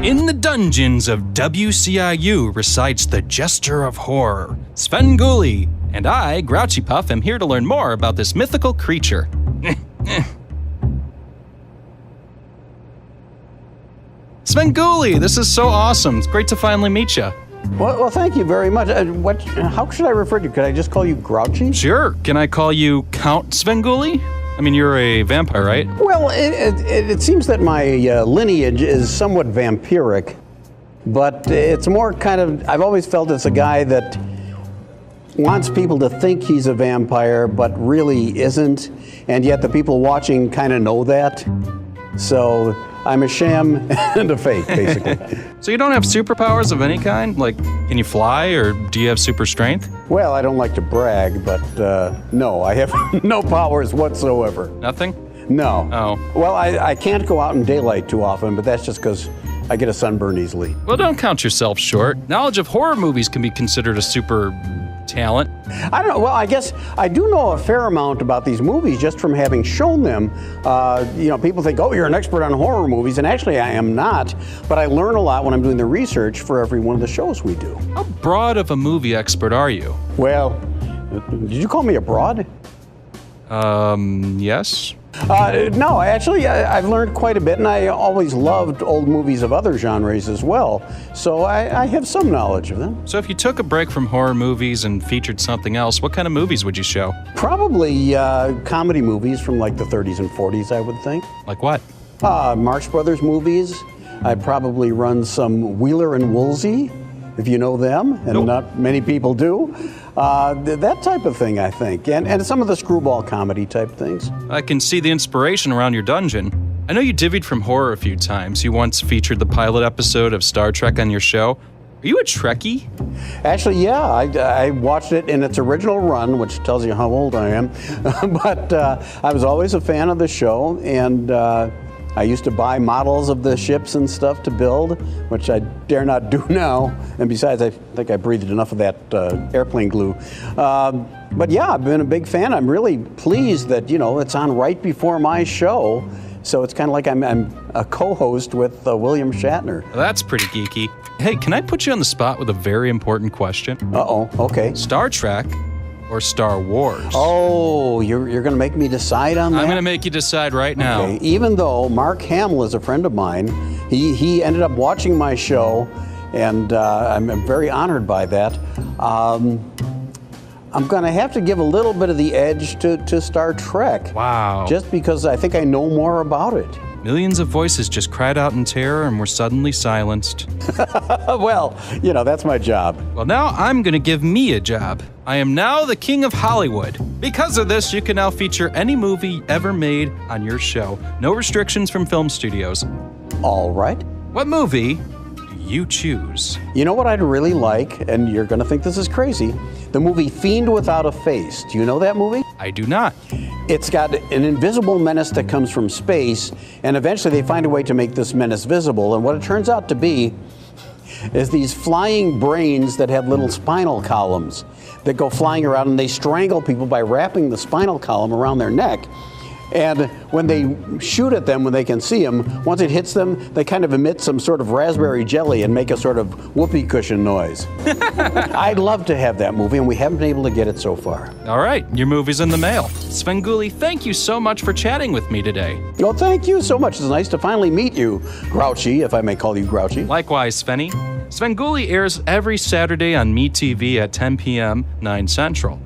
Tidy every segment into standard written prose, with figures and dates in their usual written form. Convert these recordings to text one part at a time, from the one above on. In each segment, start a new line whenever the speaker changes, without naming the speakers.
In the dungeons of WCIU resides the Jester of Horror, Svengoolie, and I, Grouchy Puff, am here to learn more about this mythical creature. Svengoolie, this is so awesome. It's great to finally meet you.
Well, thank you very much. How should I refer to you? Could I just call you Grouchy?
Sure. Can I call you Count Svengoolie? I mean, you're a vampire, right?
Well, it seems that my lineage is somewhat vampiric, but it's more kind of, I've always felt it's a guy that wants people to think he's a vampire, but really isn't, and yet the people watching kind of know that. So I'm a sham and a fake, basically.
So you don't have superpowers of any kind? Like, can you fly, or do you have super strength?
Well, I don't like to brag, but no, I have no powers whatsoever.
Nothing?
No.
Oh.
Well, I can't go out in daylight too often, but that's just because I get a sunburn easily.
Well, don't count yourself short. Knowledge of horror movies can be considered a super talent.
I don't know. Well, I guess I do know a fair amount about these movies just from having shown them. You know, people think, oh, you're an expert on horror movies, and actually I am not, but I learn a lot when I'm doing the research for every one of the shows we do.
How broad of a movie expert are you?
Well, did you call me a broad?
Yes.
No, actually, I've learned quite a bit, and I always loved old movies of other genres as well, so I have some knowledge of them.
So if you took a break from horror movies and featured something else, what kind of movies would you show?
Probably comedy movies from like the 30s and 40s, I would think.
Like what?
Marx Brothers movies. I'd probably run some Wheeler and Woolsey, if you know them, and
Nope.
Not many people do. That type of thing, I think, and some of the screwball comedy type things.
I can see the inspiration around your dungeon. I know you divvied from horror a few times. You once featured the pilot episode of Star Trek on your show. Are you a Trekkie?
Actually, yeah, I watched it in its original run, which tells you how old I am. But I was always a fan of the show, and I used to buy models of the ships and stuff to build, which I dare not do now. And besides, I think I breathed enough of that airplane glue. But yeah, I've been a big fan. I'm really pleased that, you know, it's on right before my show. So it's kind of like I'm a co-host with William Shatner.
Well, that's pretty geeky. Hey, can I put you on the spot with a very important question?
Uh-oh, okay.
Star Trek or Star Wars?
Oh, you're going to make me decide on that?
I'm going to make you decide right now.
Okay. Even though Mark Hamill is a friend of mine, he ended up watching my show, and I'm very honored by that. I'm going to have to give a little bit of the edge to Star Trek.
Wow.
Just because I think I know more about it.
Millions of voices just cried out in terror and were suddenly silenced.
Well, you know, that's my job.
Well, now I'm gonna give me a job. I am now the king of Hollywood. Because of this, you can now feature any movie ever made on your show. No restrictions from film studios.
All right.
What movie do you choose?
You know what I'd really like, and you're going to think this is crazy, the movie Fiend Without a Face. Do you know that movie?
I do not.
It's got an invisible menace that comes from space, and eventually they find a way to make this menace visible. And what it turns out to be is these flying brains that have little spinal columns that go flying around, and they strangle people by wrapping the spinal column around their neck. And when they shoot at them, when they can see them, once it hits them, they kind of emit some sort of raspberry jelly and make a sort of whoopee cushion noise. I'd love to have that movie, and we haven't been able to get it so far.
All right, your movie's in the mail. Svengoolie, thank you so much for chatting with me today.
Well, thank you so much. It's nice to finally meet you, Grouchy, if I may call you Grouchy.
Likewise, Svenny. Svengoolie airs every Saturday on MeTV at 10 p.m., 9 Central.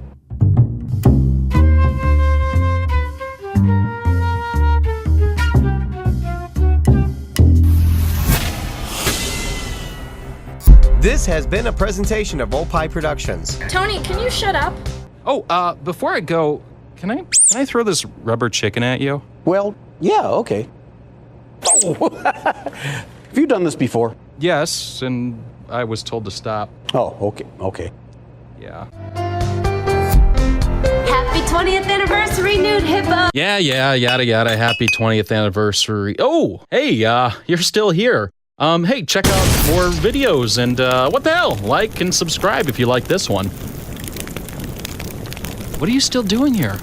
This has been a presentation of Opie Productions.
Tony, can you shut up?
Oh, before I go, can I throw this rubber chicken at you?
Well, yeah, okay. Oh, have you done this before?
Yes, and I was told to stop.
Oh, okay.
Yeah.
Happy 20th anniversary, Nude Hippo!
Yeah, yada yada, happy 20th anniversary. Oh, hey, you're still here. Hey, check out more videos and, what the hell, like and subscribe if you like this one. What are you still doing here?